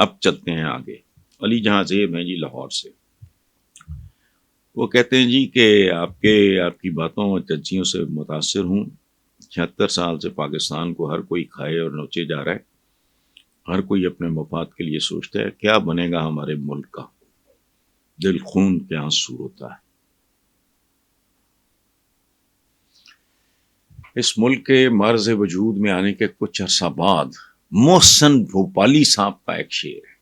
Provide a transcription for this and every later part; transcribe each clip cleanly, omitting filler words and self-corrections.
اب چلتے ہیں آگے. علی جہاں زیب ہیں جی لاہور سے. وہ کہتے ہیں جی کہ آپ کی باتوں اور تجزیوں سے متاثر ہوں. 76 سال سے پاکستان کو ہر کوئی کھائے اور نوچے جا رہا ہے. ہر کوئی اپنے مفاد کے لیے سوچتا ہے کیا بنے گا ہمارے ملک کا. دل خون کے آنسو ہوتا ہے. اس ملک کے مرز وجود میں آنے کے کچھ عرصہ بعد محسن بھوپالی صاحب کا ایک شعر ہے.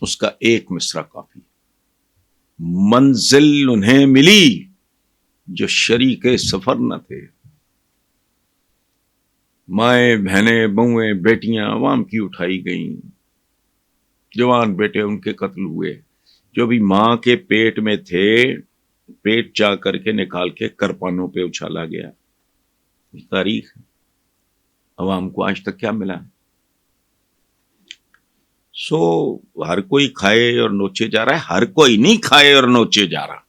اس کا ایک مصرع کافی. منزل انہیں ملی جو شریک سفر نہ تھے. مائیں بہنیں بہویں بیٹیاں عوام کی اٹھائی گئیں. جوان بیٹے ان کے قتل ہوئے. جو بھی ماں کے پیٹ میں تھے پیٹ چا کر کے نکال کے کرپانوں پہ اچھالا گیا. تاریخ عوام کو آج تک کیا ملا. ہر کوئی کھائے اور نوچے جا رہا ہے. ہر کوئی نہیں کھائے اور نوچے جا رہا.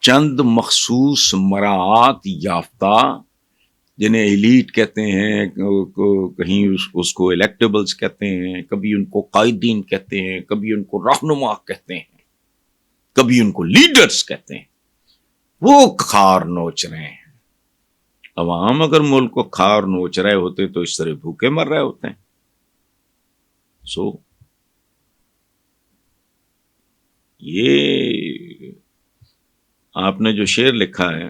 چند مخصوص مراعات یافتہ جنہیں ایلیٹ کہتے ہیں, کہیں اس کو الیکٹیبلز کہتے ہیں, کبھی ان کو قائدین کہتے ہیں, کبھی ان کو رہنما کہتے ہیں, کبھی ان کو لیڈرز کہتے ہیں. وہ کھار نوچ رہے ہیں. عوام اگر ملک کو کھار نوچ رہے ہوتے تو اس طرح بھوکے مر رہے ہوتے ہیں. یہ آپ نے جو شعر لکھا ہے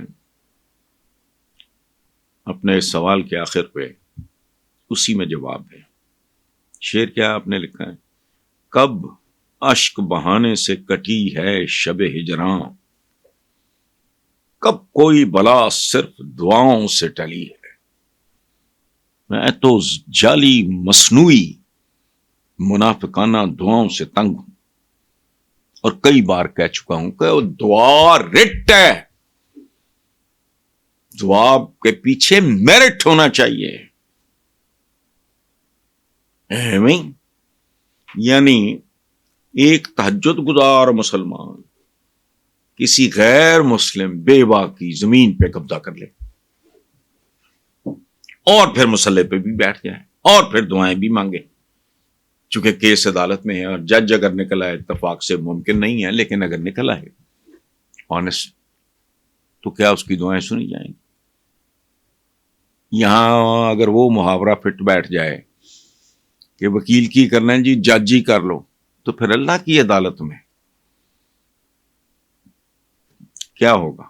اپنے اس سوال کے آخر پہ, اسی میں جواب ہے. شعر کیا آپ نے لکھا ہے؟ کب اشک بہانے سے کٹی ہے شب ہجراں, کب کوئی بلا صرف دعاؤں سے ٹلی ہے. میں تو جعلی مصنوعی منافقانہ دعاؤں سے تنگ ہوں, اور کئی بار کہہ چکا ہوں کہ وہ دعا رٹ ہے. دعا کے پیچھے میرٹ ہونا چاہیے. یعنی ایک تہجد گزار مسلمان کسی غیر مسلم بیوہ کی زمین پہ قبضہ کر لے اور پھر مسلح پہ بھی بیٹھ جائے اور پھر دعائیں بھی مانگے. چونکہ کیس عدالت میں ہے اور جج اگر نکل آئے, اتفاق سے ممکن نہیں ہے لیکن اگر نکل آئے آنےسٹ, تو کیا اس کی دعائیں سنی جائیں گی؟ یہاں اگر وہ محاورہ فٹ بیٹھ جائے کہ وکیل کی کرنا ہے جی جج ہی کر لو, تو پھر اللہ کی عدالت میں کیا ہوگا؟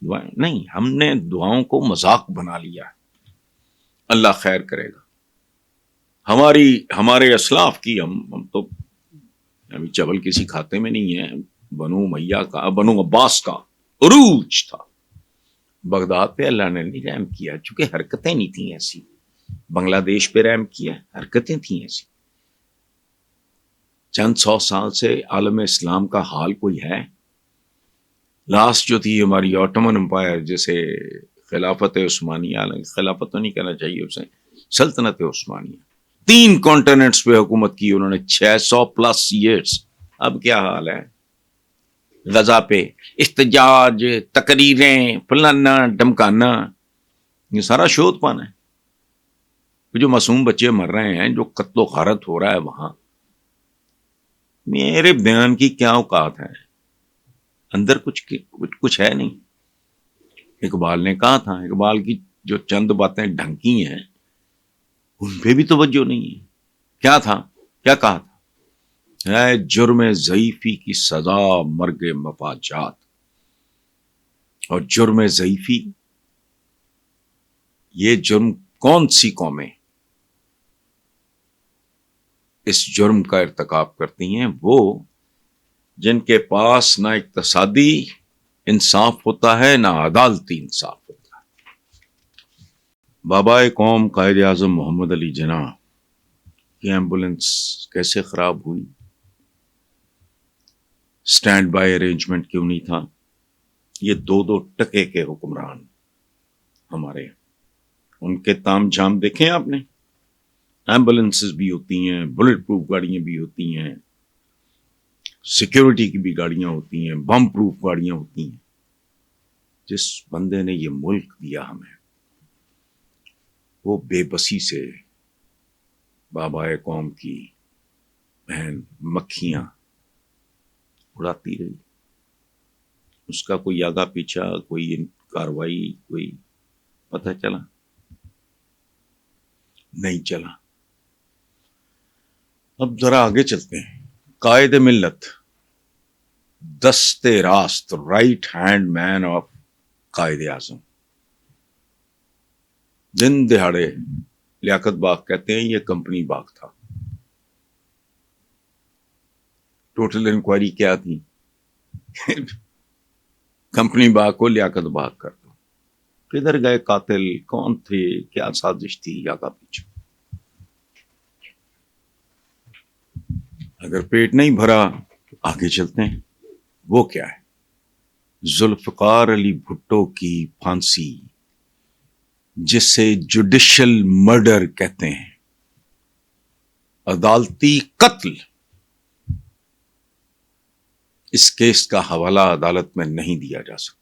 دعائیں نہیں. ہم نے دعاؤں کو مذاق بنا لیا. اللہ خیر کرے گا. ہمارے اسلاف کی ہم تو ابھی چول کسی کھاتے میں نہیں ہے. بنو امیہ کا, بنو عباس کا عروج تھا. بغداد پہ اللہ نے نہیں رحم کیا چونکہ حرکتیں نہیں تھیں ایسی. بنگلہ دیش پہ رحم کیا, حرکتیں تھیں ایسی. چند 100 سال سے عالم اسلام کا حال کوئی ہے؟ لاسٹ جو تھی ہماری آٹومن امپائر, جیسے خلافت عثمانیہ, خلافت تو نہیں کہنا چاہیے اسے, سلطنت عثمانیہ, 3 کانٹیننٹس پہ حکومت کی انہوں نے 600+ ایئرس. اب کیا حال ہے؟ غزہ پہ احتجاج, تقریریں, فلانا ڈمکانا, یہ سارا شوت پانا ہے. جو معصوم بچے مر رہے ہیں, جو قتل و غارت ہو رہا ہے وہاں, میرے بیان کی کیا اوقات ہے؟ اندر کچھ ہے نہیں. اقبال نے کہا تھا, اقبال کی جو چند باتیں ڈھنکی ہیں ان پہ بھی توجہ نہیں ہے. کیا تھا, کیا کہا تھا؟ ہے جرم ضعیفی کی سزا مرگ مفاجات. اور جرم ضعیفی, یہ جرم کون سی قومیں اس جرم کا ارتکاب کرتی ہیں؟ وہ جن کے پاس نہ اقتصادی انصاف ہوتا ہے نہ عدالتی انصاف ہوتا ہے. بابا قوم قائد اعظم محمد علی جناح کی ایمبولنس کیسے خراب ہوئی؟ سٹینڈ بائی ارینجمنٹ کیوں نہیں تھا؟ یہ 2 ٹکے کے حکمران ہمارے, ان کے تام جام دیکھیں آپ نے. ایمبولنسز بھی ہوتی ہیں, بلٹ پروف گاڑیاں بھی ہوتی ہیں, سیکیورٹی کی بھی گاڑیاں ہوتی ہیں, بم پروف گاڑیاں ہوتی ہیں. جس بندے نے یہ ملک دیا ہمیں, وہ بے بسی سے بابائے قوم کی بہن مکھیاں اڑاتی رہی. اس کا کوئی آگا پیچھا، کوئی کاروائی، کوئی پتہ چلا؟ نہیں چلا. اب ذرا آگے چلتے ہیں. قائد ملت، دست راست، right hand main of Quaid Azam, دن دہاڑے لیاقت باغ کہتے ہیں یہ کمپنی باغ تھا. ٹوٹل انکوائری کیا تھی؟ کمپنی باغ کو لیاقت باغ کر دو. کدھر گئے قاتل؟ کون تھے؟ کیا سازش تھی؟ آگا پیچھے. اگر پیٹ نہیں بھرا آگے چلتے ہیں. وہ کیا ہے؟ ذوالفقار علی بھٹو کی پھانسی، جسے جوڈیشل مرڈر کہتے ہیں، عدالتی قتل. اس کیس کا حوالہ عدالت میں نہیں دیا جا سکتا.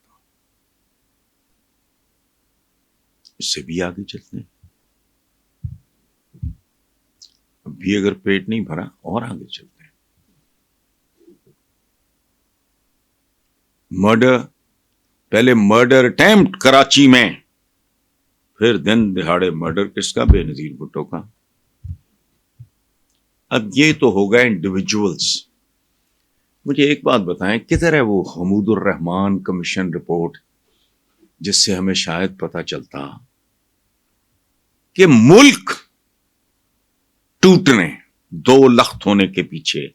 اس سے بھی آگے چلتے ہیں. اب بھی اگر پیٹ نہیں بھرا اور آگے چلتے ہیں. مرڈر، پہلے مرڈر اٹیمپٹ کراچی میں، پھر دن دہاڑے مرڈر کس کا؟ بے نظیر بھٹو کا. اب یہ تو ہوگا انڈیویجولز. مجھے ایک بات بتائیں، کدھر ہے وہ حمود الرحمان کمیشن رپورٹ جس سے ہمیں شاید پتہ چلتا کہ ملک ٹوٹنے، دو لخت ہونے کے پیچھے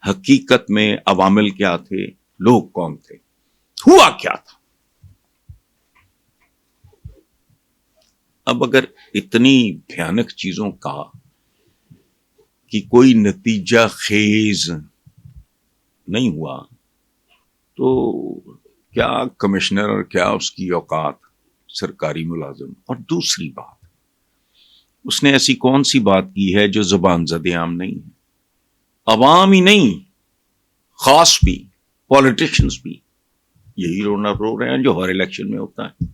حقیقت میں عوامل کیا تھے، لوگ کون تھے، ہوا کیا تھا؟ اب اگر اتنی بھیانک چیزوں کا کہ کوئی نتیجہ خیز نہیں ہوا تو کیا کمشنر اور کیا اس کی اوقات سرکاری ملازم. اور دوسری بات، اس نے ایسی کون سی بات کی ہے جو زبان زد عام نہیں ہے؟ عوام ہی نہیں، خاص بھی پولیٹیشنز بھی یہی رونا رو رہے ہیں جو ہر الیکشن میں ہوتا ہے.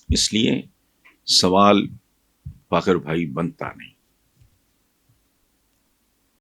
اس لیے سوال فاخر بھائی بنتا نہیں.